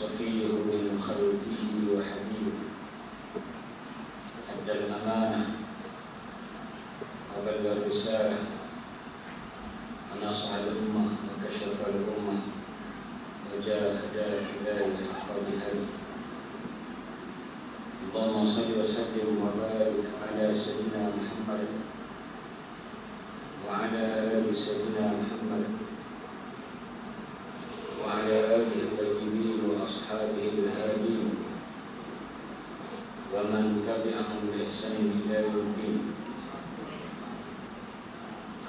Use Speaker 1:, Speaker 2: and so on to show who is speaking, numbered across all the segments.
Speaker 1: صفيه من خلقه وحبيبه أدى الأمانة وبلغ الرسالة ونصح الأمة وكشف الأمة وجاهد في الله حق جهاده. اللهم صل وسلم وبارك على سيدنا محمد وعلى آل سيدنا محمد وعلى آله الطيبين وأصحابه الهادين ومن تبعهم بإحسان إلى يوم الدين.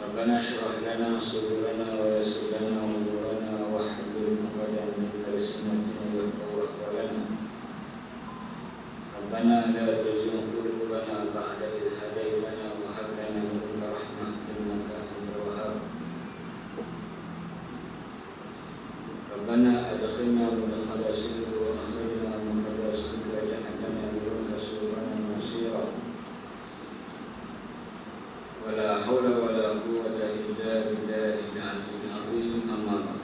Speaker 1: ربنا اشرح لنا صدورنا ويسر لنا أمورنا واحلل عقدة من ألسنتنا يفقهوا أقوالنا. ربنا لا تزغ قلوبنا بعد إذ هديتنا وهب لنا من لدنك رحمة إنك أنت الوهاب. ربنا أدخلنا مدخل صدق وأخرجنا مخرج صدق واجعل لنا من لدنك سلطانا نصيرا. ولا حول ولا قوة إلا بالله العلي العظيم. أما بعد.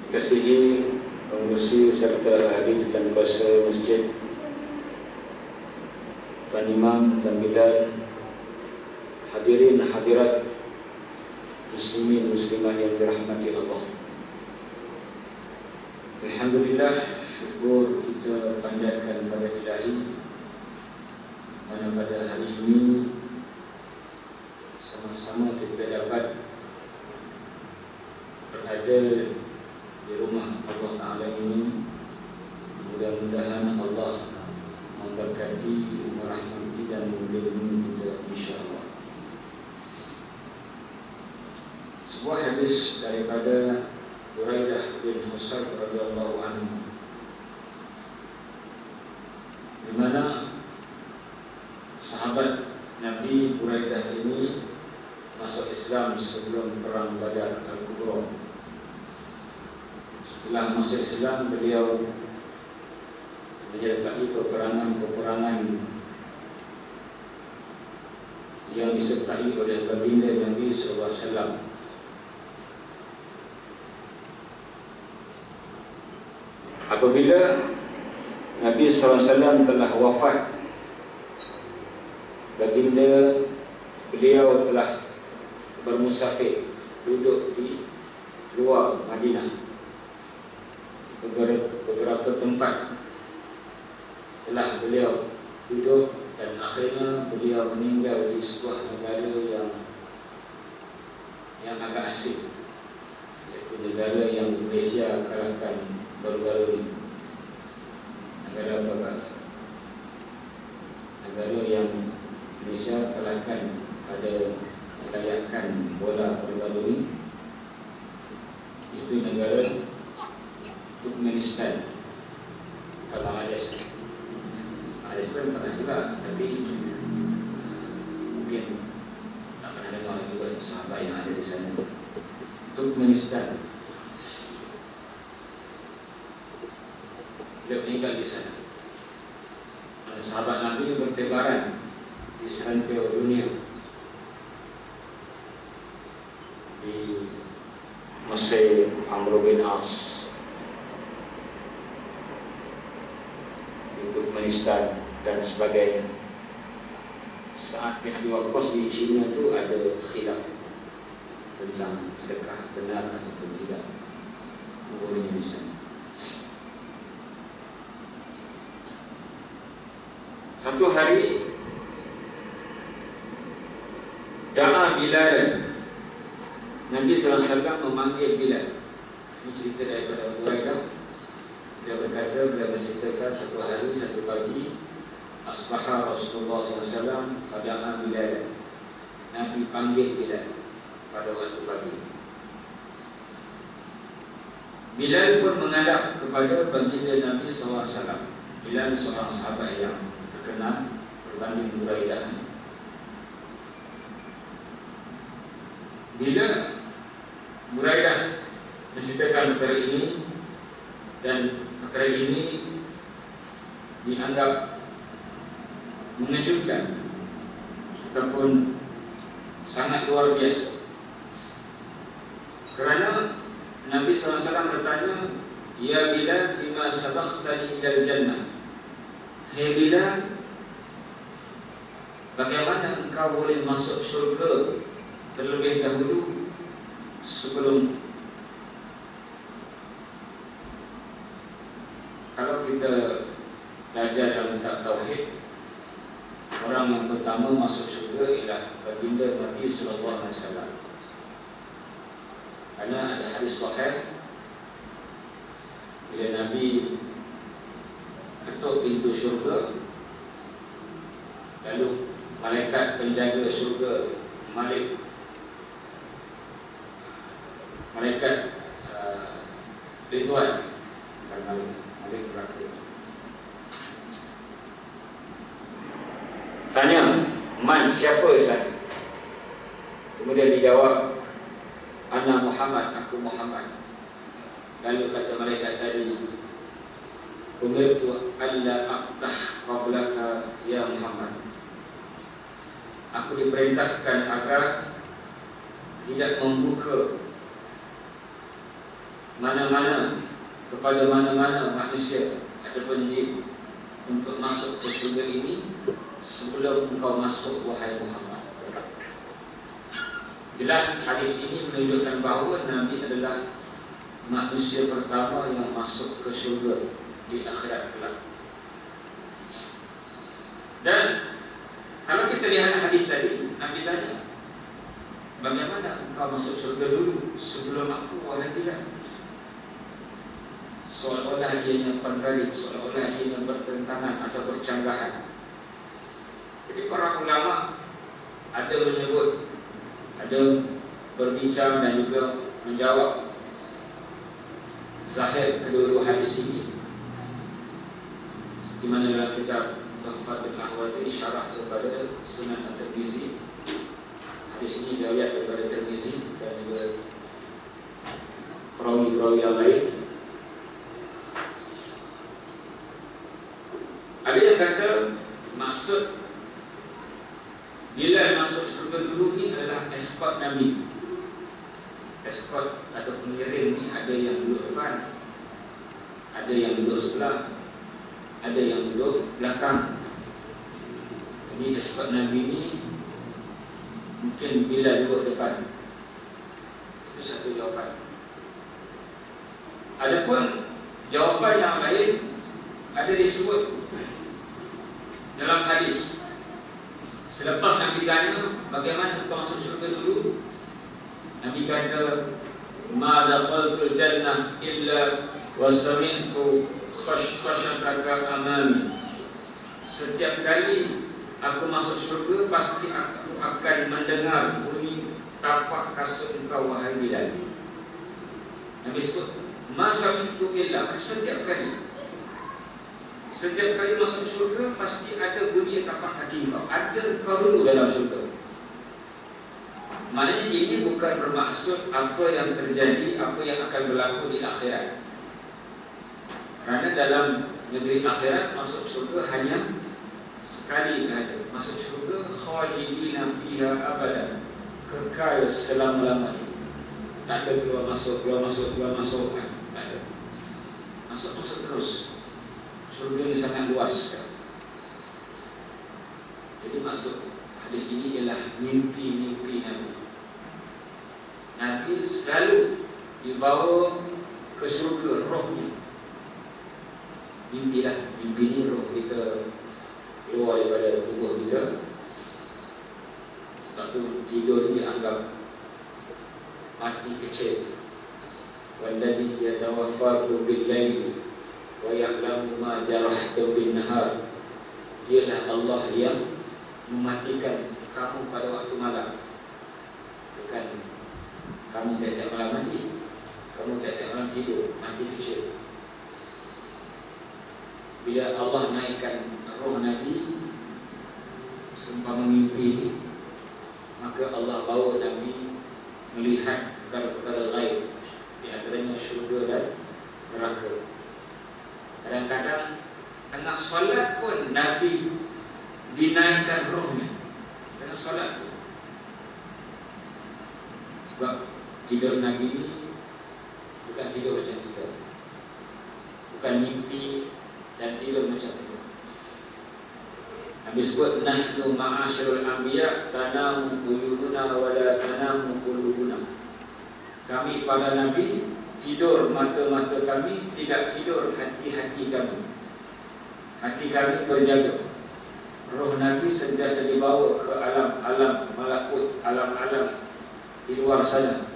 Speaker 1: Dikasihi pengurusi serta ahli dan kuasa masjid, Tuan Imam, Tuan Bilal, hadirin hadirat muslimin muslimat yang dirahmati Allah. Alhamdulillah, syukur kita panjatkan pada Ilahi karena pada hari ini sama-sama kita dapat berada di rumah Allah Ta'ala ini. Mudah-mudahan Allah memberkati, merahmati dan melindungi kita insyaAllah. Sebuah hadis daripada Buraidah bin Husayb radhiyallahu anhu, di mana sahabat Nabi Buraidah ini masuk Islam sebelum perang Badar Al-Kubra. Setelah masuk Islam, beliau menyertai peperangan yang disertai oleh baginda Nabi SAW. Apabila Nabi SAW telah wafat, baginda beliau telah bermusafir, duduk di luar Madinah. Beberapa tempat telah beliau duduk dan akhirnya beliau meninggal di sebuah negara yang agak asing, iaitu negara yang Malaysia kalahkan baru-baru ini. Negara apa? Negara yang Malaysia kalahkan pada layakan bola baru-baru ini, itu negara Turkmenistan. Kalau Malaysia pun pernah juga, tapi mungkin tak pernah dengar juga sahabat yang ada di sana. Turkmenistan. Beliau meninggal di sana. Sahabat Nabi bertebaran di seantero dunia, di Mesir, Amr bin As, Turkmenistan dan sebagainya. Saat bin Abi Waqqas di sini itu ada khilaf tentang adakah benar ataupun tidak kuburnya di sana. Satu hari da'a Bilal, Nabi SAW memanggil Bilal. Ini cerita daripada Buraidah. Dia berkata, beliau menceritakan satu hari, satu pagi, asbaha Rasulullah SAW fada'a Bilal. Nabi panggil Bilal pada waktu pagi. Bilal pun menghadap kepada baginda Nabi SAW. Bilal seorang sahabat yang terkenal berbanding Buraidah. Bila Buraidah menceritakan perkara ini, dan perkara ini dianggap mengejutkan ataupun sangat luar biasa, kerana Nabi SAW bertanya, "Ya Bilal, bima sabaqtani ilal jannah." Hai Bilal, bagaimana engkau boleh masuk syurga terlebih dahulu sebelum? Kalau kita belajar dalam kitab tauhid, orang yang pertama masuk syurga ialah baginda Nabi sallallahu alaihi wasallam. Karena ada hadis sahih, bila Nabi ketuk pintu syurga, lalu malaikat penjaga syurga, malaikat Ridwan, bukan Malik neraka, tanya, "Man, siapa Ustaz?" Kemudian dijawab, "Ana Muhammad, aku Muhammad." Lalu kata malaikat tadi, "Umirtu alla aftah qablaka ya Muhammad." Aku diperintahkan agar tidak membuka kepada mana-mana manusia ataupun jin untuk masuk ke syurga ini sebelum engkau masuk, wahai Muhammad. Jelas hadis ini menunjukkan bahawa Nabi adalah manusia pertama yang masuk ke syurga di akhirat kelak. Dan kalau kita lihat hadis tadi, Nabi tanya, "Bagaimana engkau masuk syurga dulu sebelum aku, wahai Bilal?" Seolah-olah ianya kontradik, seolah-olah ianya bertentangan atau bercanggahan. Jadi para ulama ada menyebut, ada berbincang dan juga menjawab zahir kedua-dua hadis ini, di mana dalam kitab Tuhfatul Ahwazi syarah kepada Sunan At-Tirmizi. Hadis ini diriwayatkan daripada Tirmizi dan juga perawi-perawi yang lain. Ada yang kata maksud bila masuk surga dulu ni adalah eskort Nabi. Eskort atau pengirim ni ada yang duduk depan, ada yang duduk sebelah, ada yang duduk belakang. Jadi eskort Nabi ni mungkin bila duduk depan. Itu satu jawapan. Adapun jawapan yang lain ada disebut dalam hadis. Selepas Nabi tanya, "Bagaimana kau masuk syurga dulu?" Nabi kata, "Ma dakhaltul jannah illa wa sami'tu khashkhashataka amami." Setiap kali aku masuk syurga, pasti aku akan mendengar bunyi tapak kasut engkau, wahai Bilal. Nabi sebut, "Ma sami'tu illa." Setiap kali masuk syurga pasti ada bunyi tapak kaki kau. Ada kau dulu dalam syurga. Maknanya ini bukan bermaksud apa yang terjadi, apa yang akan berlaku di akhirat. Kerana dalam negeri akhirat masuk syurga hanya sekali sahaja. Masuk syurga khalidina fiha abadan, kekal selama-lamanya. Tak ada keluar masuk. Tak ada. Masuk terus. Surga ini sangat luas. Jadi maksud hadis ini ialah mimpi-mimpi Nabi. Nabi selalu dibawa ke surga rohnya. Mimpilah, mimpi ini roh kita keluar daripada tubuh kita. Sebab tu tidur ini dianggap mati kecil. Walladhi yatawaffaku bil-laili wa ya'lamu ma jarahtum bin-nahar. Dialah Allah yang mematikan kamu pada waktu malam. Bukan kamu tiap-tiap malam mati, kamu tiap-tiap malam tidur, mati kecil. Bila Allah naikkan roh Nabi seumpama mimpi ini, maka Allah bawa Nabi melihat perkara-perkara gaib, di antaranya syurga dan neraka. Kadang-kadang tengah solat pun Nabi dinaikkan rohnya. Tengah solat pun. Sebab tidur Nabi ini bukan tidur macam kita, bukan mimpi dan tidur macam kita. Nabi sebut, nahnu ma'asyarul anbiya tanamu uyununa wa la tanamu qulubuna. Kami para nabi, tidur mata-mata kami, tidak tidur hati-hati kami. Hati kami berjaga. Roh Nabi sentiasa dibawa ke alam-alam malakut, alam-alam di luar sana.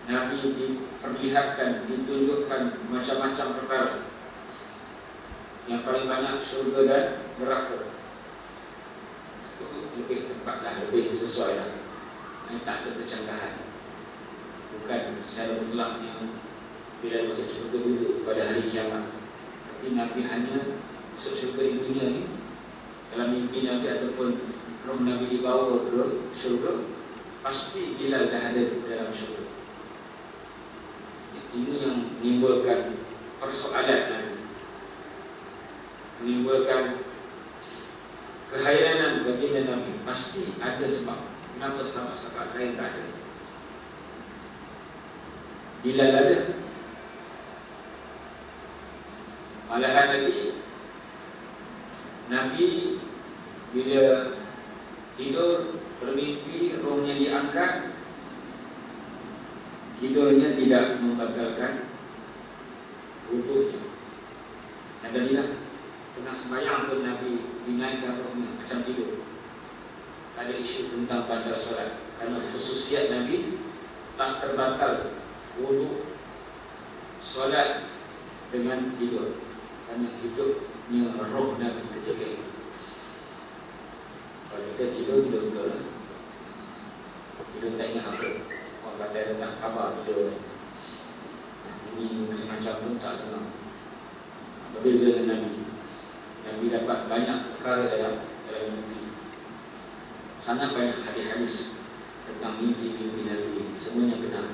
Speaker 1: Nabi diperlihatkan, ditunjukkan macam-macam perkara. Yang paling banyak syurga dan neraka. Itu lebih tepatlah, lebih sesuai lah. Ini tak ada kecanggahan. Bukan secara mutlak yang bila masuk syurga dulu pada hari kiamat. Tapi Nabi hanya masuk syurga di dunia ni dalam mimpi Nabi ataupun roh Nabi dibawa ke syurga, pasti Bilal dah ada dalam syurga. Ini yang menimbulkan persoalan Nabi, menimbulkan kehayranan baginda Nabi. Pasti ada sebab kenapa sahabat-sahabat lain tak ada. Bilal ada. Malahan lagi Nabi bila tidur bermimpi, rohnya diangkat, tidurnya tidak membatalkan wudunya. Dan bila tengah sembahyang pun Nabi dinaikkan rohnya macam tidur. Tak ada isu tentang batal solat, karena khususiat Nabi tak terbatal wudu solat dengan tidur, karena hidupnya roh Nabi ketika itu. Kalau kita tidur betul lah. Tidur tak ingat apa. Orang kata datang khabar tidur. Ini macam-macam pun tak dengar. Berbeza dengan Nabi. Nabi dapat banyak perkara dalam mimpi. Sangat banyak hadis-hadis tentang mimpi-mimpi Nabi. Semuanya benar.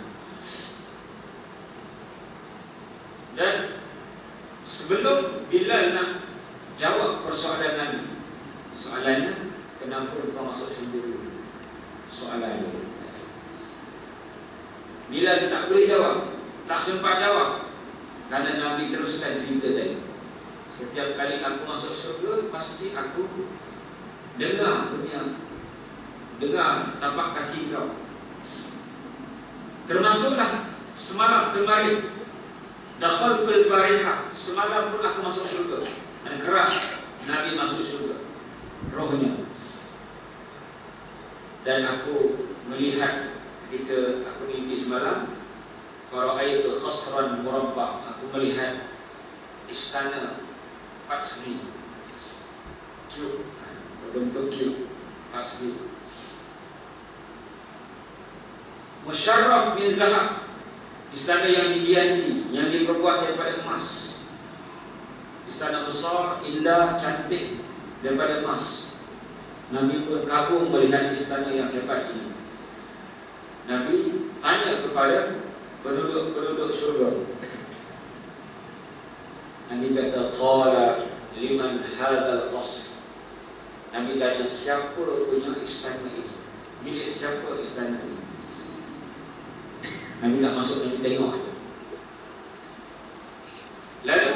Speaker 1: Dan sebelum Bilal nak jawab persoalan Nabi, soalannya, kenapa kau masuk syurga dulu? Soalannya Bilal tak boleh jawab, tak sempat jawab, kerana Nabi teruskan cerita tadi. Setiap kali aku masuk syurga, pasti aku dengar tapak kaki kau. Termasuklah semalam kemarin, dakhaltul bariha, semalam pun aku masuk syurga. Dan keras Nabi masuk syurga, rohnya. Dan aku melihat ketika aku mimpi semalam, fara'aitu khasran murabba, aku melihat istana 4 segi, cube, berbentuk cube 4 segi, musyarraf bin zahab, istana yang dihiasi, yang diperbuat daripada emas. Istana besar, indah, cantik daripada emas. Nabi pun kagum melihat istana yang hebat ini. Nabi tanya kepada penduduk syurga. Nabi kata, qala liman hadzal qasr. Nabi tanya, siapa punya istana ini? Milik siapa istana ini? Nabi tak masuk, Nabi tengok. Lalu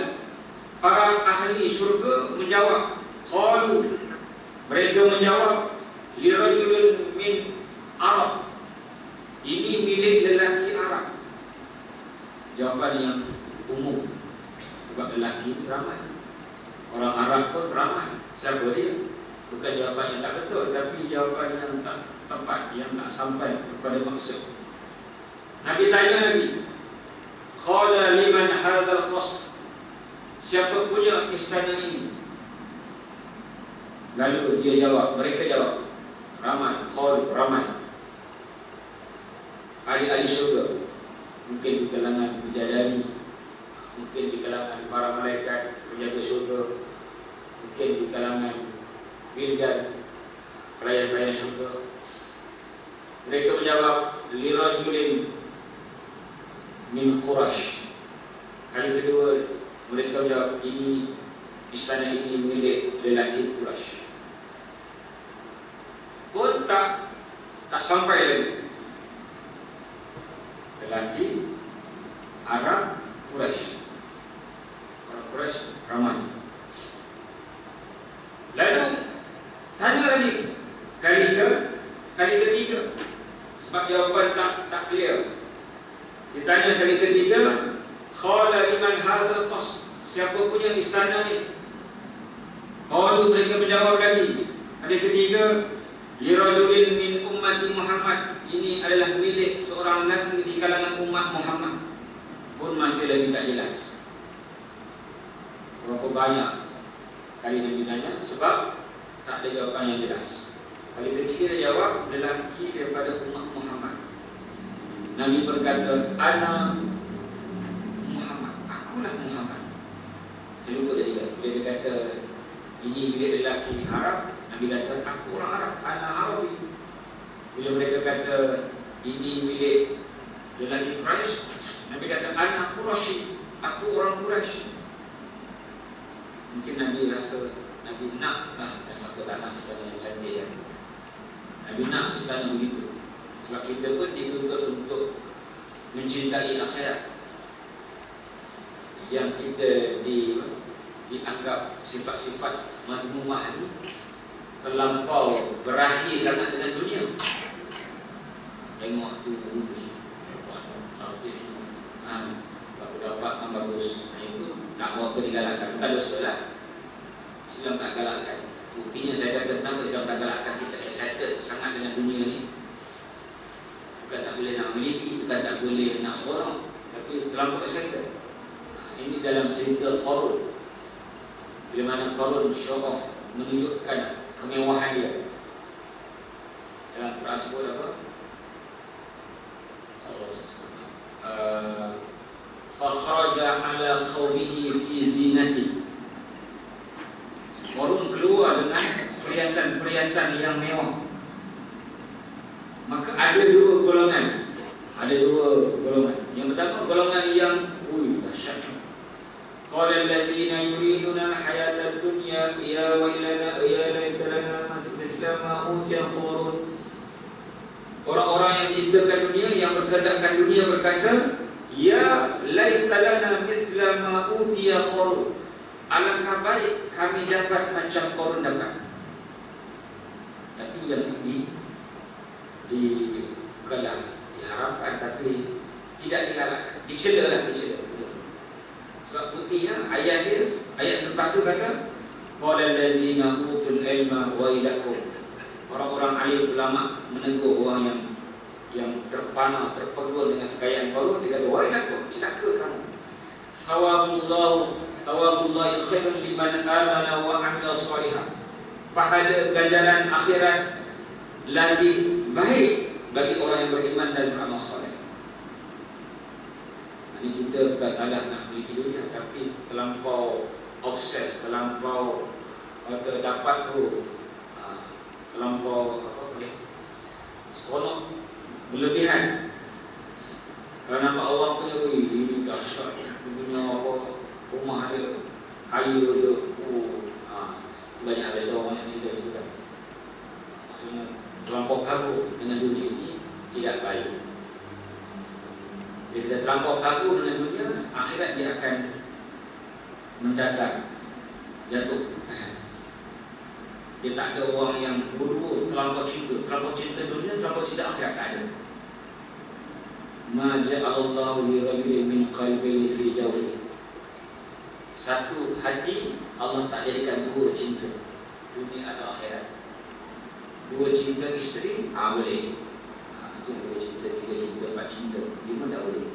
Speaker 1: para ahli syurga menjawab, qalu, mereka menjawab, lirajulun min Arab, ini milik lelaki Arab. Jawapan yang umum, sebab lelaki ramai, orang Arab pun ramai. Siapa dia? Bukan jawapan yang tak betul, tapi jawapan yang tak tepat, yang tak sampai kepada maksud. Nabi tanya lagi, qala liman hadzal qasr, siapa punya istana ini? Lalu dia jawab, mereka jawab, ramai, qalu, ramai, ahli-ahli syurga. Mungkin di kalangan bidadari, mungkin di kalangan para malaikat penjaga syurga, mungkin di kalangan wildan, pelayan-pelayan syurga. Mereka menjawab, lirajulin min Quraisy. Kali kedua mereka menjawab, ini istana ini milik lelaki Quraisy. Pun tak sampai lagi. lelaki Arab Quraisy. Orang Quraisy ramai. Lalu tanya lagi kali ketiga, sebab jawapan tak clear. Ditanya kali ketiga, qala liman hadzal qasr, siapa punya istana ni? Qalu, mereka menjawab lagi kali ketiga, li rajulin min ummati Muhammad, ini adalah milik seorang lelaki di kalangan umat Muhammad. Pun masih lagi tak jelas berapa banyak kali Nabi tanya, sebab tak ada jawapan yang jelas. Kali ketiga dia jawab, lelaki daripada umat Muhammad. Nabi berkata, ana Muhammad, akulah Muhammad. Saya lupa tadi kan, bila dia kata ini milik lelaki Arab, Nabi kata, aku orang Arab, ana Arabi. Bila mereka kata ini milik lelaki Quraisy, Nabi kata, ana Quraisy, aku orang Quraisy. Mungkin Nabi rasa Nabi nak lah, dan siapa tak nak istana yang cantik ya. Nabi nak istana begitu. Sebab kita pun dituntut untuk mencintai akhirat. Yang kita dianggap sifat-sifat mazmumah ini terlampau berahi sangat dengan dunia. Tengok tu bagus, cantik, baru dapat kan bagus. Itu tak apa digalakkan, bukan dosa lah. Islam tak galakkan. Buktinya saya kata kenapa Islam tak galakkan kita excited sangat dengan dunia ni. Bukan tak boleh nak memiliki, bukan tak boleh nak seorang, tapi terlampau excited. Ini dalam cerita Qarun, bila mana Qarun show off, menunjukkan kemewahan dia. Dalam Quran sebut apa? Fakhraja ala qawmihi fi zinati. Qarun keluar dengan perhiasan-perhiasan yang mewah. Maka ada dua golongan. Yang pertama golongan yang dahsyat. Qala alladziina yuriduna al-hayata ad-dunya ya wailana ya laitana misla ma utiya Qarun. Orang-orang yang cintakan dunia, yang berkehendakkan dunia berkata, ya laitana misla ma utiya Qarun. Alangkah baik kami dapat macam Qarun dapat. Tapi yang bukanlah diharapkan, tapi tidak digalakkan, dicela. Sebab buktinya ayat selepas tu kata, qala alladziina utul ilma wailakum. Orang-orang alim ulama menegur orang yang terpana, terpegun dengan kekayaan Qarun. Dia kata, wailakum, celaka kamu. Sawabullahi khairun liman amana wa amila salihah. Pahala ganjaran akhirat lagi baik bagi orang yang beriman dan beramal soleh. Ini kita bukan salah nak memiliki dunia, tapi terlampau obses, terlampau terdapat terlampau seronok berlebihan. Kalau nampak Allah punya, ini dahsyat, punya apa, rumah dia, kayu dia, banyak habis orang yang cerita gitu kan. Maksudnya terlampau kagum dengan dunia ini tidak baik. Bila kita terlampau kagum dengan dunia, akhirat dia akan mendatang, jatuh. Dia tak ada orang yang berdua terlampau cinta dunia, terlampau cinta akhirat, tak ada. Ma ja'alallahu li rajulin min qalbayni fi jawfi. Satu hati Allah tak jadikan dua cinta, dunia atau akhirat. Dua cinta isteri, boleh. Itu dua cinta, tiga cinta, empat cinta, lima tak boleh.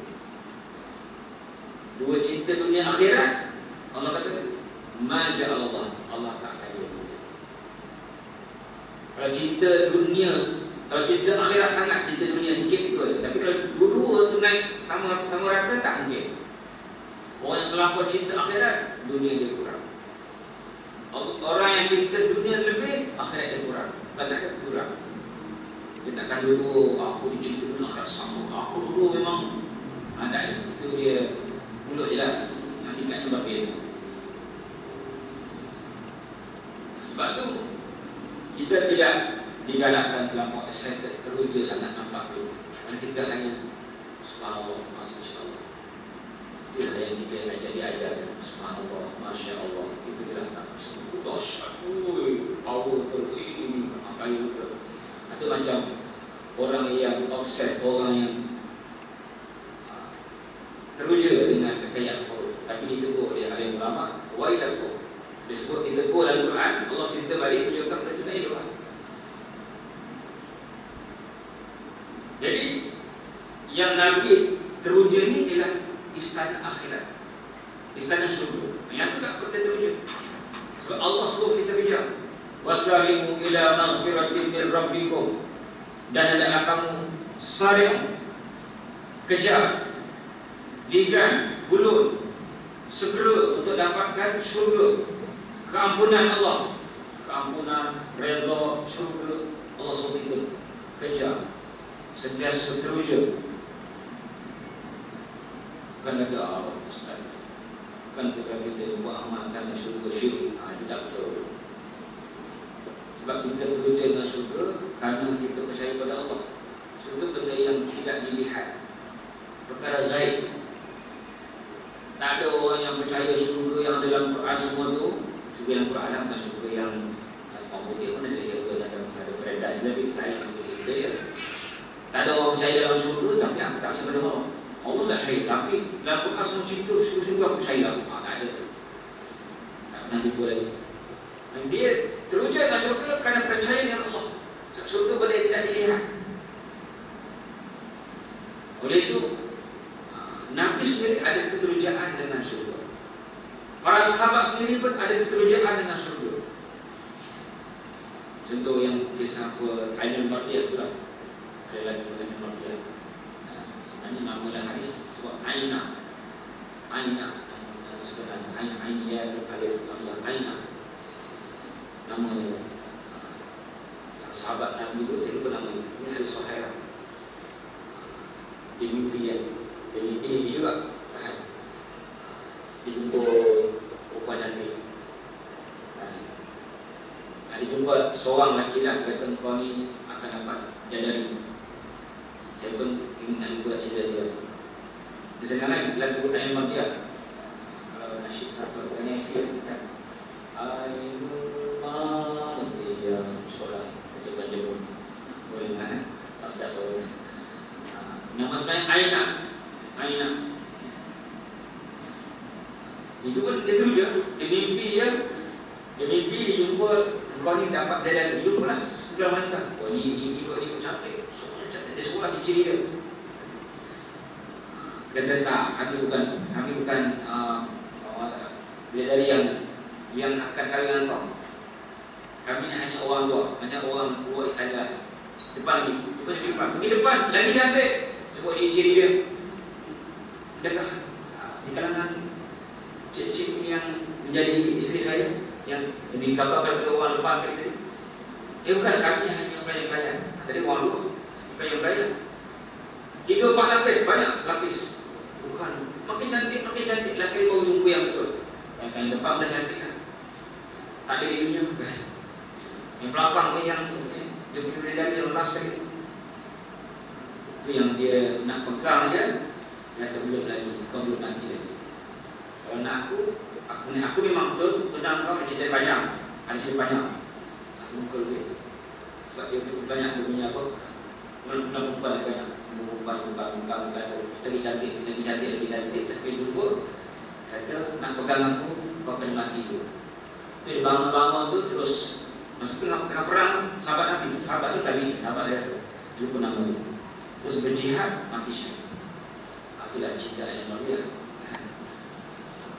Speaker 1: Dua cinta dunia akhirat, Allah kata, ma ja'alallah, Allah tak akan dia. Kalau cinta dunia, kalau cinta akhirat sangat, cinta dunia sikit itu ada. Tapi kalau dua-dua tu naik sama rata, tak mungkin. Orang yang terlampau cinta akhirat, dunia dia kurang. Orang yang cinta dunia lebih, akhirat dia kurang. Tak ada kurang. Dia takkan dulu aku dicinta dunia akhirat sama, aku dulu memang tak ada. Itu dia mulut je lah, hakikatnya berbeza. Sebab tu kita tidak digalakkan terlampau excited, teruja sangat nampak dulu. Kerana kita hanya subhanallah, masya-Allah. Itulah yang kita diajar. Subhanallah, masya-Allah. Itu dia tak dahsyat. Power ini kayu ke. Itu macam orang yang obses, orang yang teruja dengan kekayaan perut, tapi ditegur oleh alim ulama, wailakum. Disebut ditegur dalam Quran, Allah cerita balik menunjukkan percuma hidup. Jadi yang Nabi teruja ni ialah istana akhirat, istana syurga. Yang tu tak kita teruja. Sebab Allah suruh kita kejar. Wasari'u ila maghfiratin min rabbikum. Dan hendaklah kamu sari' kejar, ligan, gulun, segera untuk dapatkan syurga, keampunan Allah, keampunan, redha, syurga. Allah suruh kita kejar, sentiasa teruja. Bukan kata Ustaz, bukan kata kita buat amalkan syurga syirik. Itu tak betul. Sebab kita teruja dengan syurga kerana kita percaya pada Allah. Syurga benda yang tidak dilihat, perkara gaib. Tak ada orang yang percaya syurga yang dalam Quran semua tu. Syurga dalam Quran lah, bukan syurga yang orang putih pun ada syurga, ada paradise, lebih lain kita dia. Tak ada orang percaya dalam syurga, tapi aku tak percaya pada Allah. Allah tak percaya, tapi dalam Quran semua cerita syurga aku percaya lah. Tak ada. Tak pernah jumpa lagi. Dan dia teruja dengan syurga kerana percaya dengan Allah. Syurga benda yang tidak dilihat. Oleh itu Nabi sendiri ada keterujaan dengan syurga. Para sahabat sendiri pun ada keterujaan dengan syurga. Contoh yang kisah Ainul Martiyah itulah. Ada lagi Ainul Martiyah. Sebenarnya nama lah hadis sebab Aina. Sebenarnya Aina Alif Hamzah Aina. Nama yang sahabat Nabi itu dia lupa nama. Ini hadis Sahih. Di mimpi ini juga dijumpa perempuan cantik. Dijumpa seorang lelaki lah, kata kau ni akan dapat jadari. Saya pun ingin lupa cerita dia. Misalnya lagu Ainul Martiyah, kalau nasyid siapa Kanesi kan, Ainul Martiyah, cobalah ucapan dia pun boleh kan, tak sedap boleh. Nama sebenarnya Aina. Itu pun dia teruja. Dia mimpi dia jumpa kau ni dapat belajar. Dia jumpa lah sebelah wanita. Oh ni ikut cantik. Semuanya cantik. Dia sekolah di ciri dia. Kata tak, kami bukan bidadari yang akan kahwin dengan kau. Kami hanya orang tua. Hanya orang tua istana. Depan lagi. Pergi depan. Lagi cantik. Sebab dia ciri dia. Adakah di kalangan cik-cik yang menjadi isteri saya yang digambarkan oleh orang lepas kali tadi? Bukan, kami hanya pelayan-pelayan. Tadi orang luar pelayan-pelayan. 3-4 lapis, banyak lapis. Bukan, makin cantik. Last kali kau jumpa yang betul. Yang depan dah cantik kan? Tak ada di dunia. Yang pelapang ni yang dia punya bidadari yang last kali. Itu yang dia nak pegang dia. Dia kata belum lagi, kau belum mati lagi. Kalau nak aku memang betul tunang kau ada cerita panjang. Ada cerita panjang. Satu muka lebih. Sebab dia banyak, dia punya apa, perempuan banyak. Muka lagi cantik. Tapi jumpa kata nak pegang aku, kau kena mati dulu. Itu dia bangun tu terus. Masa tengah perang sahabat Nabi. Sahabat tu tadi, sahabat biasa. Dia lupa nama dia. Terus berjihad, mati syahid. Itulah cerita Ainul Martiyah.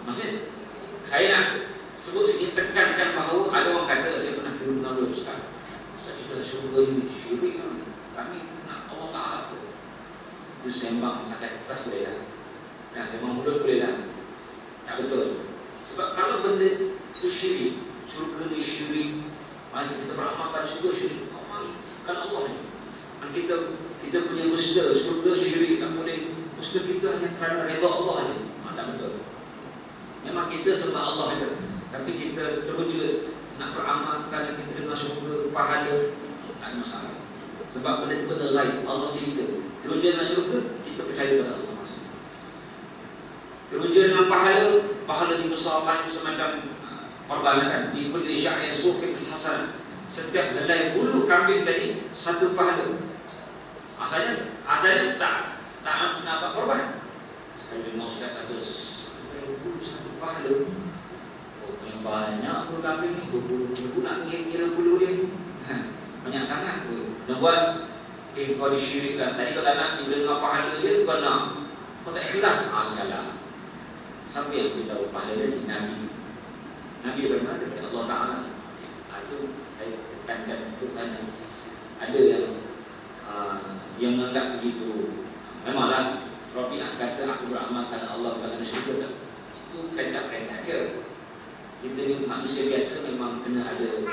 Speaker 1: Maksud saya nak sebut sikit, tekankan bahawa ada orang kata, saya pernah dulu dengan Ustaz cerita syurga ni syirik kan. Kami nak Allah Ta'ala. Itu sembang atas kertas boleh dah. Sembang mulut boleh dah. Tak betul. Sebab kalau benda itu syirik, syurga ni syirik, mari kita beramalkan syurga syirik. Mari kan Allah ni. Kita punya musta syurga syirik tak boleh. Musta kita hanya kerana redha Allah saja. Tak betul. Memang kita sembah Allah saja, tapi kita teruja nak beramal kerana kita dengar syurga, pahala, tak ada masalah. Sebab benda itu benda gaib. Allah cerita. Teruja dengan syurga, kita percaya percaya pada Allah maksudnya. Teruja dengan pahala dibesarkan semacam perbalakan di kulli sya'in sufin hasan. Setiap helai bulu kambing tadi satu pahala. Asalnya tak nampak korban. Saya dengar Ustaz kata bulu satu pahala. Oh, yang banyak bulu kambing ni, bulu nak kira bulu dia ni. Banyak sangat. Kena buat kau disyirik lah. Tadi kau tak nak tiba dengan pahala dia, kau nak. Kau tak ikhlas. Salah. Sampai yang beritahu pahala dari Nabi daripada mana? Daripada Allah Ta'ala. Itu saya tekankan itu kerana ada yang menganggap begitu. Memanglah Rabi'ah kata aku beramal kerana Allah bukan kerana syurga. Itu peringkat-peringkat dia. Kita ni manusia biasa memang kena ada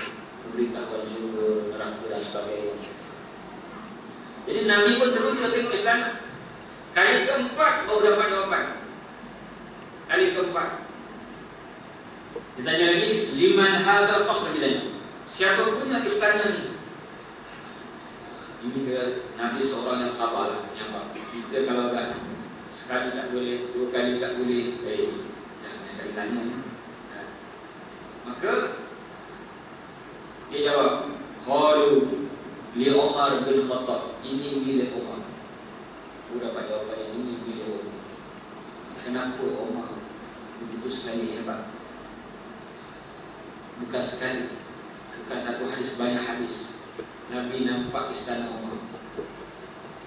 Speaker 1: pemberitahuan syurga, neraka dan sebagainya. Jadi Nabi pun terus dia tengok istana. Kali keempat baru dapat jawapan. Kali keempat ditanya lagi, liman hadzal qasr, ditanya siapa punya istana ni? Ini ke Nabi seorang yang sabar lah, nampak. Kita kalau dah sekali tak boleh, dua kali tak boleh, jangan kali tanya ni. Maka dia jawab, qalu li Umar bin Khattab, ini milik Umar. Dapat jawapan yang ini milik Umar. Kenapa Umar begitu sekali hebat? Bukan sekali, bukan satu hadis, banyak hadis. Nabi nampak istana Umar.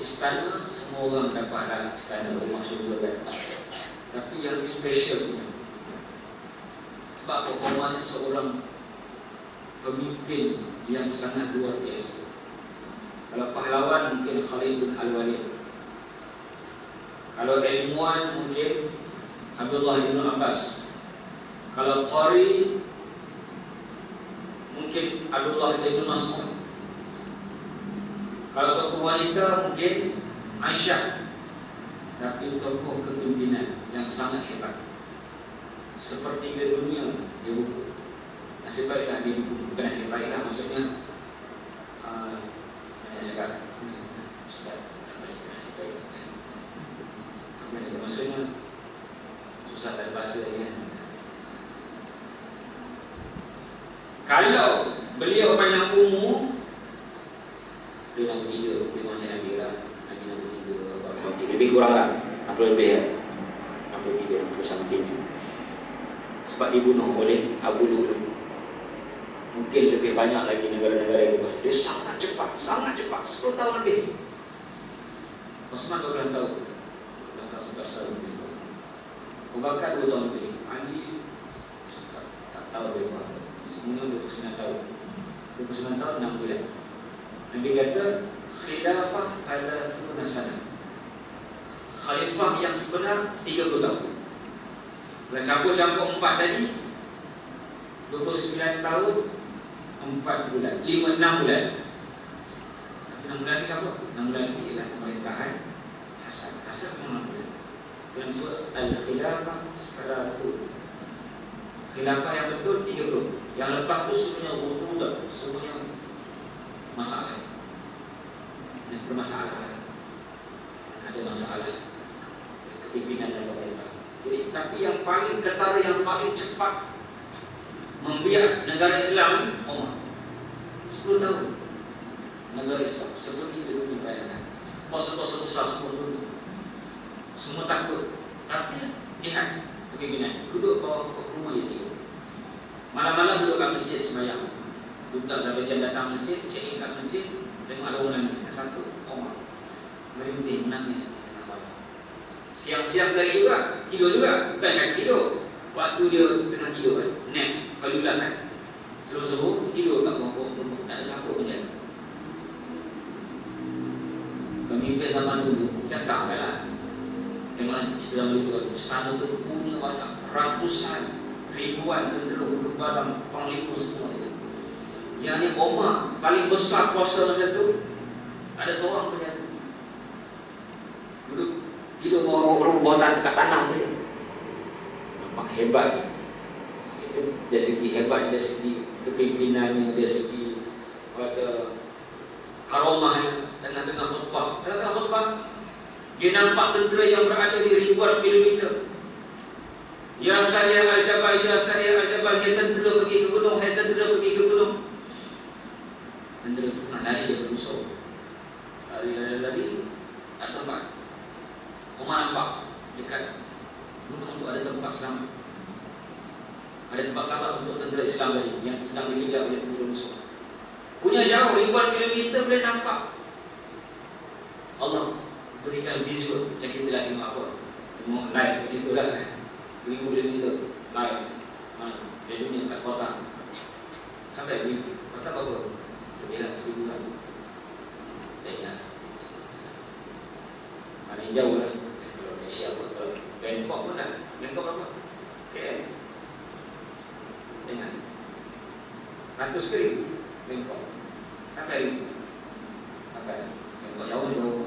Speaker 1: Istana semua orang dapatlah istana rumah syurga kan. Tapi yang special punya, sebab Umar ni seorang pemimpin yang sangat luar biasa. Kalau pahlawan mungkin Khalid bin Al-Walid. Kalau ilmuwan mungkin Abdullah bin Abbas. Kalau qari mungkin Abdullah bin Mas'ud. Kalau tokoh wanita mungkin Aisyah. Tapi tokoh kepimpinan yang sangat hebat, sepertiga dunia dia buku. Nasib baiklah dia buku. Bukan nasib baiklah, maksudnya saya cakap Ustaz tak baik, nasib baik. Maksudnya susah tak ada bahasa kan. Kalau beliau banyak umur, dia nombor 3, lebih macam Nabi lah. Nabi nombor 3, lebih kurang lah, 60 lebih lah, 63, 60 something. Sebab dibunuh oleh Abu Lu'lu. Mungkin lebih banyak lagi negara-negara yang berkuasa. Dia sangat cepat, 10 tahun lebih. Osman 12 tahun, 11 tahun lebih. Abu Bakar 2 tahun lebih. Ali tak tahu lebih berapa. Semuanya 29 tahun. 29 tahun 6 bulan. Nabi kata khilafah 30 sana. Khalifah yang sebenar 30 tahun. Kalau campur-campur 4 tadi, 29 tahun 4 bulan, 6 bulan. Tapi 6 bulan lagi siapa? 6 bulan lagi ialah pemerintahan Hasan memang 6 bulan. Yang disebut al-khilafah 30. Khilafah yang betul 30. Yang lepas tu semuanya rutudah, semuanya masalah. Dan permasalahan, ada masalah kepimpinan dan pemerintah. Jadi, tapi yang paling ketara, yang paling cepat membiak negara Islam, Umar 10 tahun. Negara Islam seperti itu dibayangkan. Kos-kos besar semua turun. Semua takut. Tapi lihat kepimpinan, duduk bawah rumah dia tidur. Malam-malam duduk kat masjid sembahyang. Duta Zabadian datang masjid, check in kat masjid, tengok ada orang menangis. Satu Umar merintih menangis di tengah malam. Siang-siang cari juga, tidur juga, bukan kaki tidur. Waktu dia tengah tidur kan, nap, kalulah kan. Sebelum subuh tidur kat bawah rumah, tak ada siapa pun jaga. Pemimpin zaman dulu, macam sekarang kan lah. Tengoklah cerita zaman dulu, istana tu punya banyak ratusan, ribuan tentera, balang, panglima semua dia. Yang ni Umar paling besar kuasa masa tu, tak ada seorang pun jaga. Duduk tidur bawah dekat tanah tu. Nampak hebat. Itu dari segi hebat, dari segi kepimpinannya, dari segi kata karomahnya. Tengah-tengah khutbah, Dia nampak tentera yang berada di ribuan kilometer. Ya Sariyah Al-Jabal, Ya Sariyah Al-Jabal, hai tentera pergi ke gunung, hai tentera pergi ke gunung. Tentera itu tengah lari dia bermusuh. Lari, tak tempat. Umar nampak dekat gunung itu ada tempat selamat. Ada tempat selamat untuk tentera Islam tadi yang sedang dikejar oleh tentera musuh. Punya jauh ribuan kilometer boleh nampak. Allah berikan visual macam kita lah tengok apa. Tengok live begitulah. 1000 kilometer live. Dia dunia kat kota. Sampai di kota berapa? Lebih lah 1000 lah. Tak ingat. Paling jauh lah. Kalau Malaysia pun, kalau Bangkok pun dah. Bangkok berapa? KL. Ingat. 100 kali Bangkok. Sampai Bangkok jauh.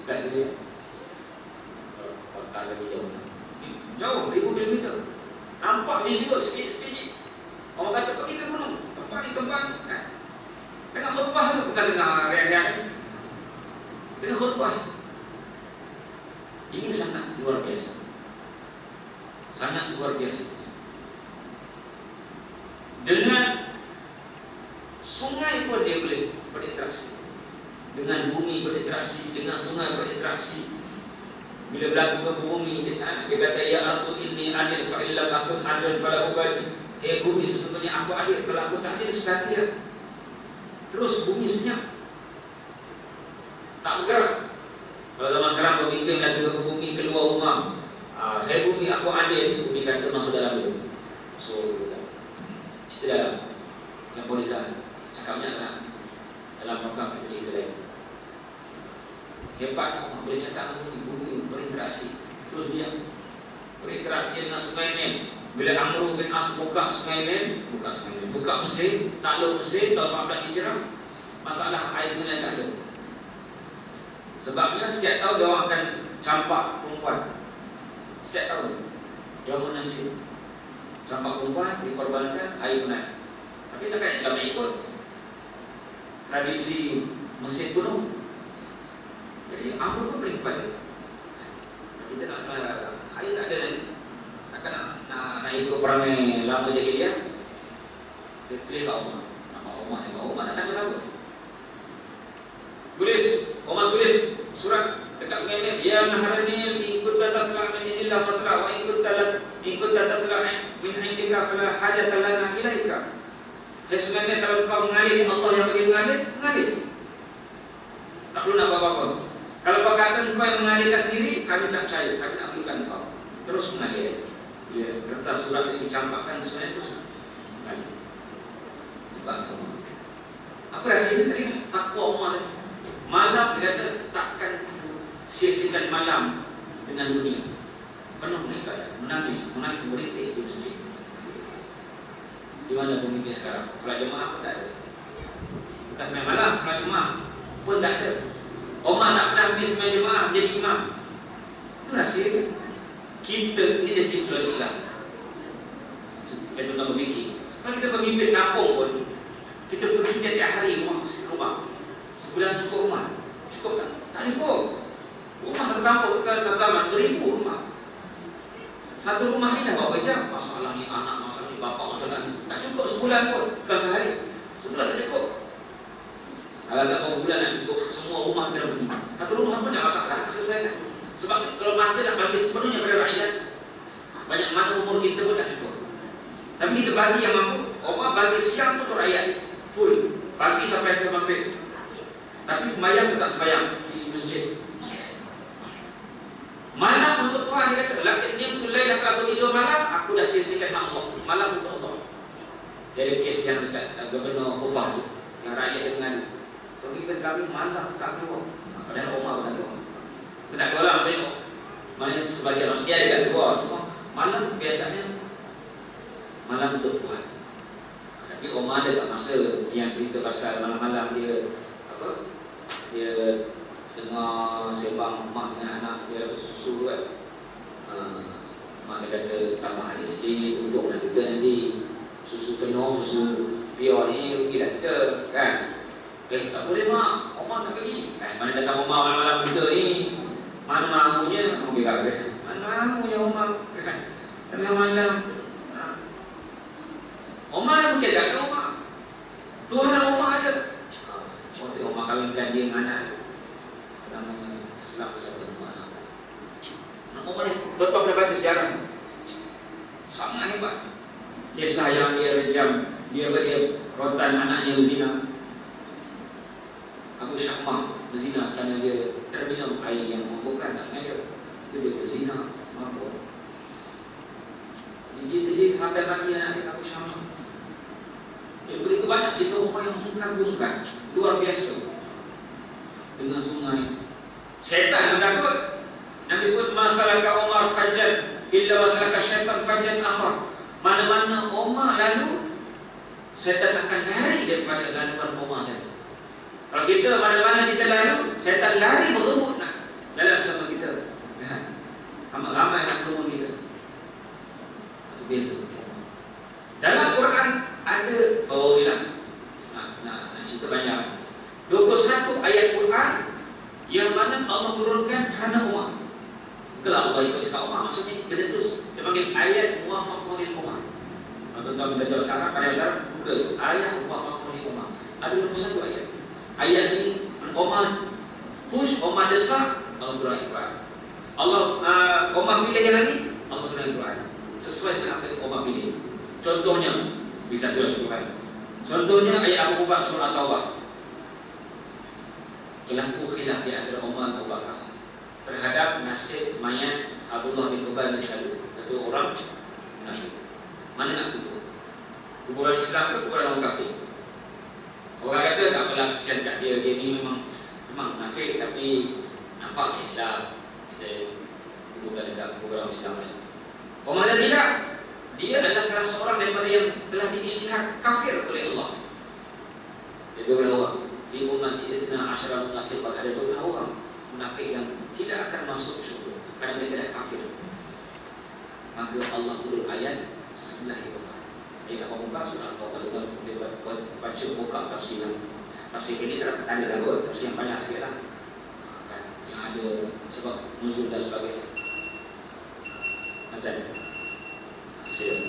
Speaker 1: Tak dia. Kota lagi jauh. Jauh, 1000 kilometer. Nampak di situ sikit-sikit. Orang kata pergi ke gunung. Tempat ni tempat. Tengah khutbah tu, bukan tengah rehat-rehat. Tengah khutbah. Ini sangat luar biasa. Sangat luar biasa. Dengan sungai pun dia boleh berinteraksi. Dengan bumi berinteraksi, dengan sungai berinteraksi. Bila berlaku ke bumi, dia kata, ya ardu inni adil fa'illam akun adil fala ubadi. Hei bumi, sesungguhnya aku adil, kalau aku tak adil sudah tidak. Terus bumi senyap, tak bergerak. Kalau zaman sekarang pemimpin berlaku ke bumi, keluar rumah, hei bumi, aku adil. Bumi kata masuk dalam dulu. So, cerita dalam yang polis dah cakapnya dalam program kita cerita lain. Hebat orang boleh cakap bumi berinteraksi. Terus dia berinteraksi dengan sungai Nil. Bila Amr bin As buka sungai Nil, buka Mesir, takluk Mesir tahun 14 Hijrah, masalah air sebenarnya tak ada. Sebabnya setiap tahun dia orang akan campak perempuan. Setiap tahun dia orang menasib campak perempuan, dikorbankan, air naik. Tapi takkan Islam nak ikut tradisi Mesir kuno. Jadi Amr pun paling kepada kita nak air tak ada lagi. Takkan nak ikut perangai lama jahiliah. Dia pilih kat Umar. Nama Umar tak tahu siapa. Umar tulis surat dekat sungai Nil. Ya Nahar Nil, in kunta tatla' min indillah fatla' wa in kunta tatla' min indika fala hajata lana ilaika. Hai sungai Nil, kalau kau mengalir, Allah yang bagi mengalir. Tak perlu nak apa-apa. Kalau kau kata kau yang mengalirkan sendiri, kami tak percaya, kami tak perlukan kau. Terus mengalir. Ya, kertas surat ini dicampakkan sungai itu mengalir. Apa rahsia tadi? Takwa Umar tadi. Malam dia kata takkan sia-siakan malam dengan dunia. Penuh dengan ibadah, menangis beritik di masjid. Di mana pemimpin sekarang? Salat jemaah pun tak ada. Bukan sembahyang malam, salat jemaah pun tak ada. Umar tak pernah pergi sembahyang jemaah menjadi imam. Itu rahsia dia. Kita ni dari segi logik lah. Kita tuan berfikir. Kalau kita pemimpin kampung pun, kita pergi setiap hari rumah. Sebulan cukup rumah? Cukup tak? Tak cukup. Rumah satu kampung, satu zaman, 1000 rumah. Satu rumah ni dah berapa jam? Masalah ni anak, masalah ni bapak, masalah ni. Tak cukup sebulan pun. Bukan sehari. Sebulan tak cukup. Kalau tak berapa bulan nak cukup semua rumah kena pergi. Satu rumah pun banyak masalah, selesaikan. Sebab tu kalau masa nak bagi sepenuhnya pada rakyat, banyak mana umur kita pun tak cukup. Tapi kita bagi yang mampu. Umar bagi siang tu untuk rakyat full, pagi sampai ke maghrib. Tapi sembahyang tu tak sembahyang di masjid. Malam untuk Tuhan, dia kata, lakin tulai kalau aku tidur malam, aku dah sia-siakan hak Allah. Malam untuk Allah. Dia ada kes yang dekat Gubernur Kufah tu, yang rakyat dengan pemimpin kami malam tak keluar. Padahal Umar tak keluar. Dia tak keluar lah maksudnya. Maknanya sebagian orang dia dekat keluar. Cuma malam biasanya malam untuk Tuhan. Tapi Umar ada tak masa yang cerita pasal malam-malam dia dia dengar sembang mak dengan anak dia susu kan. Mak dia kata tambah hari sikit untuklah kita nanti susu penuh, susu pure ni rugilah kita kan. Tak boleh mak, Umar tak pergi. Mana datang Umar malam-malam kita ni. Mana mahunya mobil kabeh. Mana mahunya Umar. Tengah malam. Umar mungkin tak tahu Umar. Tuhan Umar ada. Waktu Umar kawinkan dia dengan anak. Namanya Islam bersama Umar. Umar ni tuan-tuan pernah baca sejarah. Sangat hebat. Kisah yang dia rejam, dia rotan anaknya berzina. Abu Syahmah berzina kerana dia terminum air yang memabukkan, tak sengaja. Itu dia berzina, mabuk. Jadi sampai mati anak dia Abu Syahmah. Begitu banyak cerita Umar yang mengagumkan, luar biasa. Dengan sungai, syaitan yang takut. Nabi sebut masalah Umar fajjan illa wasalaka syaitan fajjan akhar. Mana-mana Umar lalu, syaitan akan lari daripada laluan Umar tadi. Kalau kita mana-mana kita lalu, syaitan lari berebut nak dalam bersama kita. Ramai nak kerumun kita. Itu biasa. Dalam Quran ada, oh inilah nak cerita banyak. 21 ayat Quran yang mana Allah turunkan kerana Umar. Kalau Allah ikut cakap Umar, maksudnya benda terus. Dia panggil ayat muwafaqahil Umar. Kalau tuan-tuan belajar bahasa Arab, pandai bahasa Arab, Google ayat muwafaqahil Umar. Ada 21 ayat. Ayat ni Umar push, Umar desak, Allah turun Quran. Allah Umar pilih yang ni, Allah turun Quran. Sesuai dengan apa yang Umar pilih. Contohnya, bisa tulis Quran. Contohnya ayat Abu Bakar surah Taubah. Berlaku khilaf di antara Umar dan Abu Bakar terhadap nasib mayat Abdullah bin Ubay bin Salul. Satu orang munafik. Mana nak kubur? Kuburan Islam ke kuburan orang kafir? Orang kata tak apalah, kesian kat dia. Dia ni memang munafik tapi nampak Islam. Kita kuburkan dekat kuburan Islam. Umar kata tidak. Dia adalah salah seorang daripada yang telah diisytihad kafir oleh Allah. Dia 12 orang. Di ummati isna asyara munafiqan, ada 12 orang munafik yang tidak akan masuk syurga kerana mereka dah kafir. Maka Allah turun ayat sebelah itu. Ayat apa muka surah Taubah. Dia baca buka tafsir. Tafsir ini tak ada lagu, tafsir yang banyak sikit lah. Yang ada sebab nuzul dan sebagainya. Azan. Saya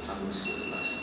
Speaker 1: sambung sikit bahasa.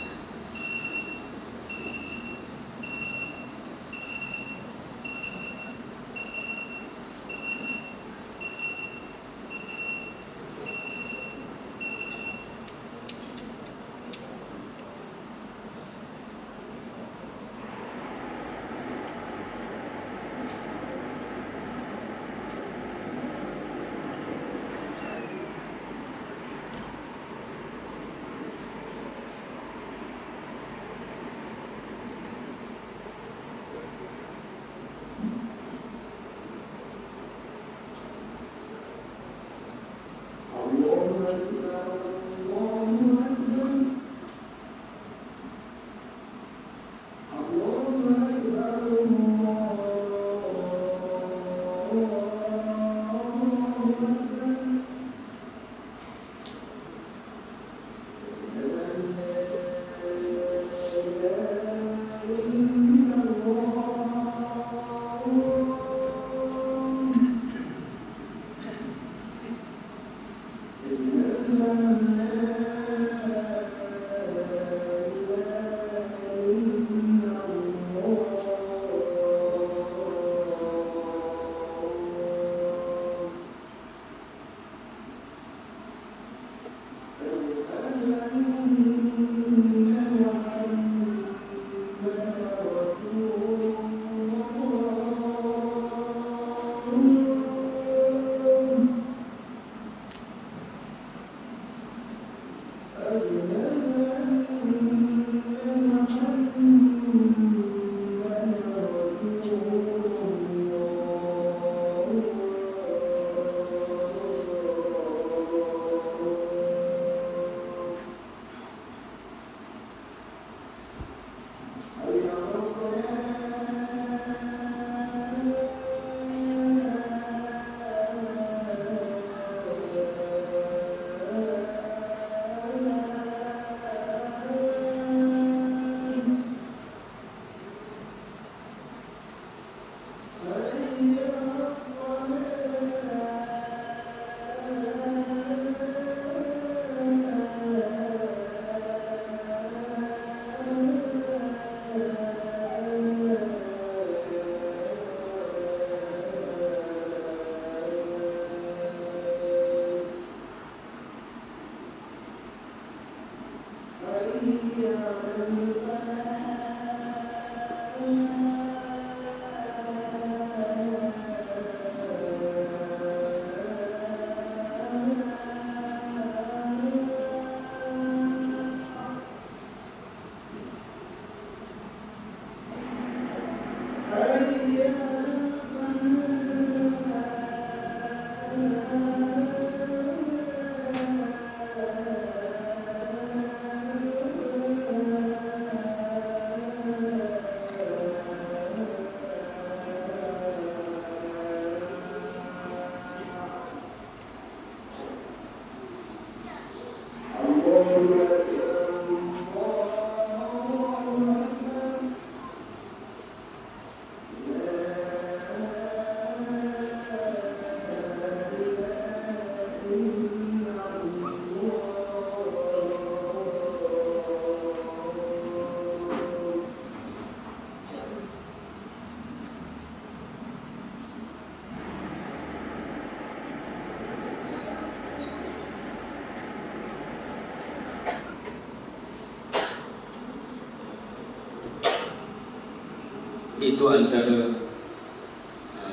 Speaker 1: Itu antara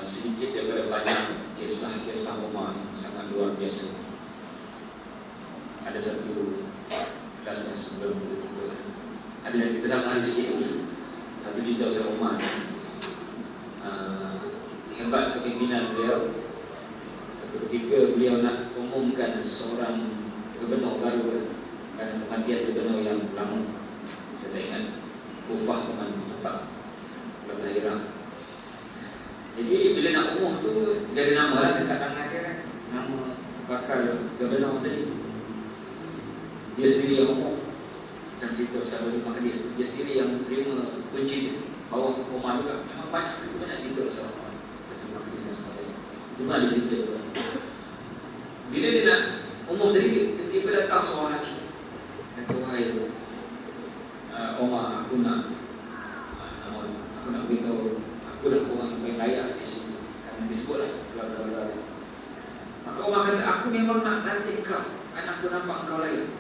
Speaker 1: sedikit daripada banyak kisah-kisah Umar yang sangat luar biasa. Ada satu kelas yang sebelum kita ada yang kita sama hari sikit lagi. Satu cerita pasal Umar. Hebat kepimpinan beliau. Satu ketika beliau nak umumkan seorang gubernur baru kerana kematian gubernur yang lama. Saya tak ingat Kufah teman cepat berlahiran. Jadi bila nak umum tu dia ada nama lah dekat tangan dia kan. Nama bakal gubernur tadi. Dia sendiri yang umum. Kita cerita pasal lima hadis. Dia sendiri yang terima kunci dia. Bawah Umar juga. Memang banyak cerita pasal Umar. Terima hadis dan sebagainya. Itu pun ada cerita juga. Bila dia nak umum tadi, dia datang seorang lelaki. Kata, wahai Umar, aku nak beritahu, aku dah orang yang paling layak di sini. Kerana disebutlah bla-bla-bla. Maka Umar kata, aku memang nak lantik kau, kerana aku nampak kau layak.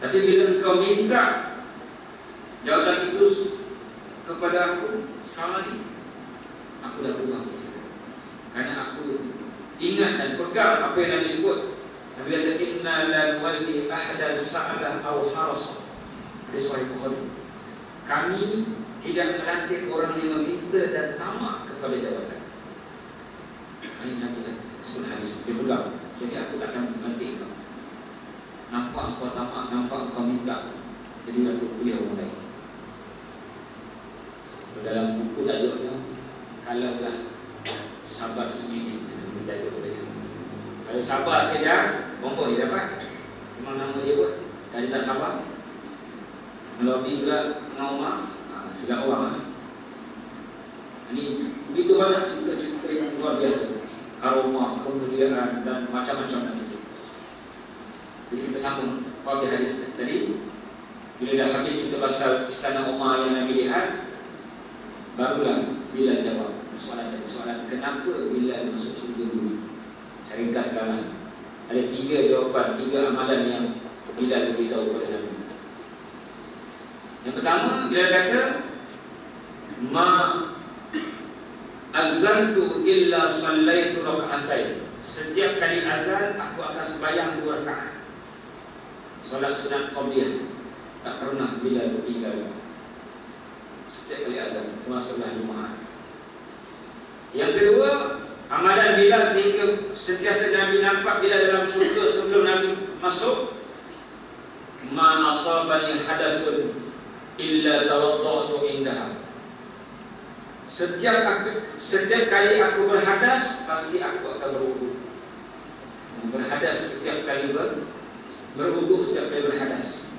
Speaker 1: Tapi bila engkau minta jawatan itu kepada aku sekarang ni, aku dah berubah. Kerana aku ingat dan pegang apa yang Nabi sebut. Nabi kata, inna lan walli ahadan sa'alah au harasa. Hadis Sahih Bukhari. Kami tidak melantik orang yang meminta dan tamak kepada jabatan. Ini Nabi sebut hadis. Dia pegang. Jadi aku tak akan melantik kau. Nampak kau tamak, nampak kau minta, jadi aku pilih orang lain. Dalam buku tajuknya, kalaulah sabar seminggu. Kalau sabar sekejap, confirm dia dapat. Memang nama dia pun. Dan dia tak sabar, melobi pula dengan Umar, sedap orang lah. Ini begitu banyak cerita-cerita yang luar biasa. Karomah, kemuliaan dan macam-macam lagi. Jadi kita sambung pada hadis tadi. Bila dah habis cerita pasal istana Umar yang Nabi lihat, barulah Bilal jawab soalan tadi. Soalan kenapa Bilal masuk surga dulu? Saya ringkaskanlah. Ada 3 jawapan, 3 amalan yang Bilal beritahu kepada Nabi. Yang pertama, Bilal kata, ma azantu illa sallaitu raka'atain. Setiap kali azan aku akan sembahyang 2 rakaat. Solat sunat qabliyah tak pernah Bilal tinggal. Setiap kali azan, termasuklah Jumaat. Yang kedua, amalan Bilal sehingga sentiasa Nabi nampak Bilal dalam surga sebelum Nabi masuk, ma asabani hadasun illa tawadda'tu indaha. Setiap kali aku berhadas, pasti aku akan berwudu. Berhadas setiap kali berwudu, setiap kali berhadas.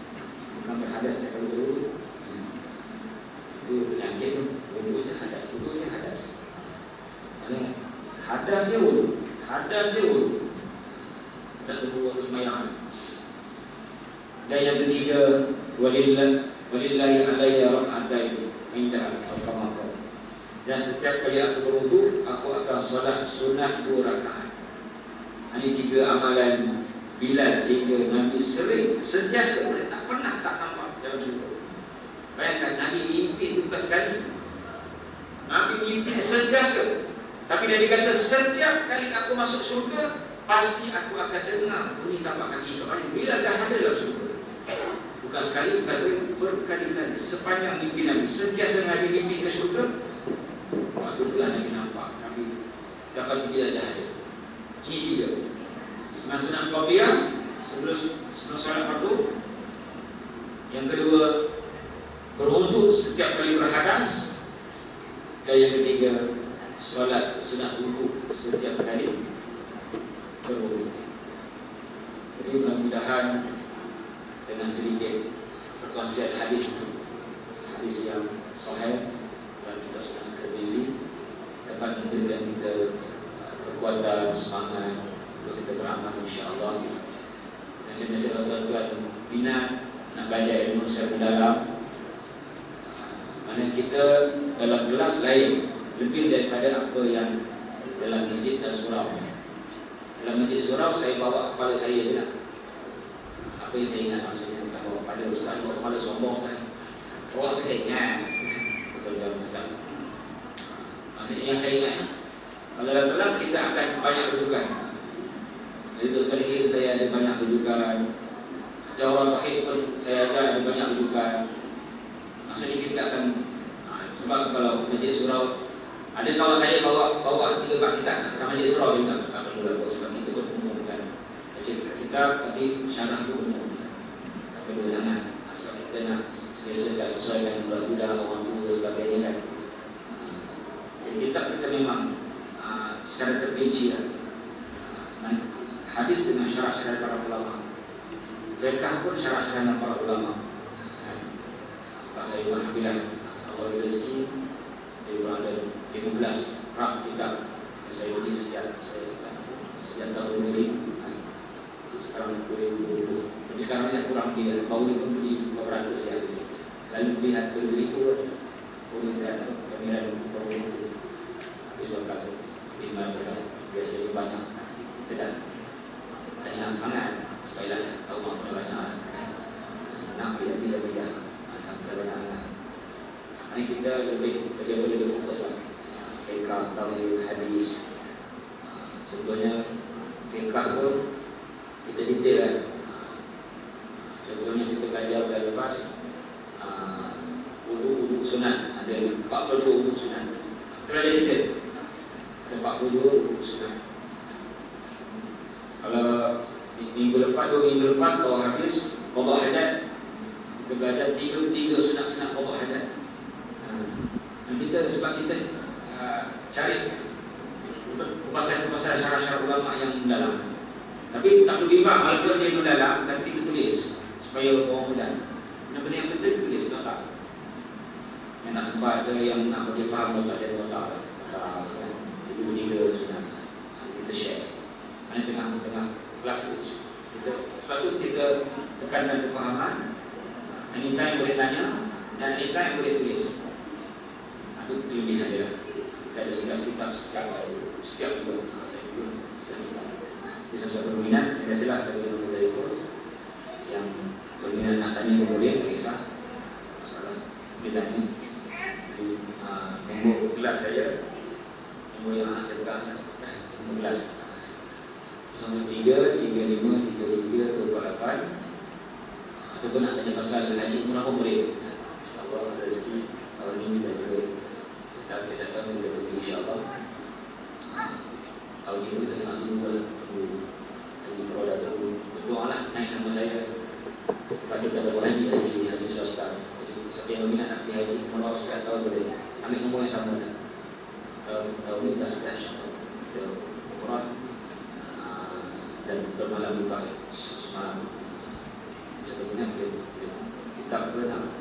Speaker 1: Bukan berhadas setiap kali berwudu. Itu penyakit tu. Wudunya hadas, wudunya hadas. Hadas dia wudu, hadas dia wudu. Tak terbuat waktu sembahyang. Dan yang ketiga, walillahi alayya rak'atain indah al-qamar. Dan setiap kali aku berwudu, aku akan solat sunat 2 rakaat. Ini 3 amalan Bilal sehingga Nabi sering, sentiasa, tak pernah tak nampak dalam surga. Bayangkan Nabi mimpi itu bukan sekali. Nabi mimpi sentiasa. Tapi Nabi kata setiap kali aku masuk surga, pasti aku akan dengar bunyi tapak kaki kau. Bilal dah ada dalam surga. Bukan sekali, bukan berkali-kali. Sepanjang mimpi Nabi, sentiasa Nabi mimpi ke surga. Waktu itulah Nabi nampak, Nabi dapat Bilal dah ada. Ini 3. Sunat qabliyah sebelum solat fardu. Yang kedua, berwudu setiap kali berhadas. Dan yang ketiga, solat sunat wudu setiap kali berwudu. Jadi mudah-mudahan dengan sedikit perkongsian hadis yang sahih dan kita sedang Tirmizi dapat memberikan kita kekuatan, semangat untuk kita beramal insya-Allah. Macam biasa tuan-tuan minat nak belajar ilmu secara mendalam, mana kita dalam kelas lain lebih daripada apa yang dalam masjid dan surau. Dalam masjid surau saya bawa kepala saya je lah. Apa yang saya ingat maksudnya, bukan bawa kepala ustaz, bawa kepala sombong saya. Bawa apa saya ingat, betul-betul ustaz. Maksudnya yang saya ingat, kalau dalam kelas kita akan banyak rujukan. Jadi Salihin saya ada banyak rujukan, Jawab Tauhid pun saya ada banyak rujukan. Maksudnya kita akan sebab kalau majlis surau ada kawan saya bawa 3-4 kitab nak majlis surau juga tak perlu lah, sebab kita pun umum kan. Baca kitab tapi syarah tu umum. Tak perlu sangat. Sebab kita nak selesa sesuaikan budak-budak, orang tua sebagainya kan. Jadi kitab kita memang secara terperinci lah. Hadis dengan syarah-syarah para ulama. Fiqh pun syarah-syarah para ulama. Pak saya Alhamdulillah Allah rezeki dia ada 15 rak kitab yang saya beli sejak tahun 2000. Sekarang 2020. Tapi sekarang dah kurang dia. Baru ni pun beli 500 ya. Selalu lihat 2000 permintaan pemilihan program itu. Tapi sebab kata biasanya banyak. Kita dah hilang semangat. Supaya tahu mahu banyak. Nak bila banyak sangat. Ini kita lebih fokus lagi. Fiqh, tauhid, hadis. Contohnya fiqh pun kita detail kan. Contohnya kita belajar bulan lepas wuduk sunat. Ada 42 wuduk sunat. Kita belajar detail. Ada 42 wuduk sunat. Kalau minggu lepas, 2 minggu lepas baru habis qada hadat, kita belajar 3 sunat-sunat qada hadat. Dan kita sebab kita cari kupasan syarah-syarah ulama yang mendalam. Tapi tak perlu bimbang walaupun dia mendalam, tapi kita tulis supaya orang mudah. Benda-benda yang betul tulis nota. Yang nak sempat ada yang nak bagi faham nota dia nota. Kan. 3 sunat. Kita share. Mana tengah kelas tu. Sebab tu kita tekankan kefahaman. Anytime boleh tanya dan anytime boleh tulis. Itu kelebihan dia. Kita ada 11 kitab setiap bulan. Jadi siapa berminat, biasalah saya nombor telefon. Yang berminat nak tanya pun boleh, tak kisah. Masalah boleh tanya. Jadi nombor kelas saya, nombor yang saya pegang, nombor kelas 03 35 33 28. Ataupun nak tanya pasal haji umrah pun boleh. InsyaAllah rezeki tahun ini kita juga kita datang kita pergi insyaAllah. Tahun ini kita tengah tunggu haji Froda tunggu. Berdoa lah naik nama saya. Baca kata haji swasta. Jadi siapa yang berminat nak pergi haji umrah setiap tahun boleh ambil nombor yang sama. Tahun ini dah sudah insyaAllah kita umrah dan bermalam di Taif semalam. Sebenarnya kitab ke nak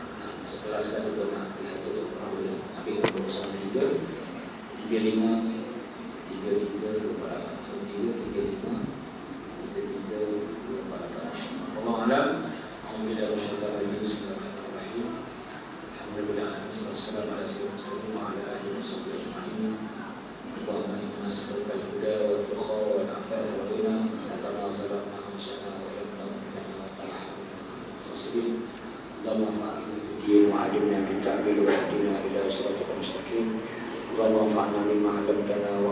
Speaker 1: sebelah kata tu nak lihat itu orang boleh. Tapi nombor 03 35 33 28 03 35 33 28. Allah alam. Alhamdulillah wassalatu Bismillahirrahmanirrahim. Alhamdulillah wassalatu ala sayyidina wa ala alihi washabbihi ajma'in. Allahumma inna nas'aluka al-huda wa tuqa wa al-'afafa wa al-ghina. Kama zalamna anfusana wa lam taghfir lana wa tarhamna khasirin. Allahumma fa'alna fi din wa 'allimna min ta'wil wa hdina ila siratal mustaqim. Allahumma fa'alna mimma 'allamtana wa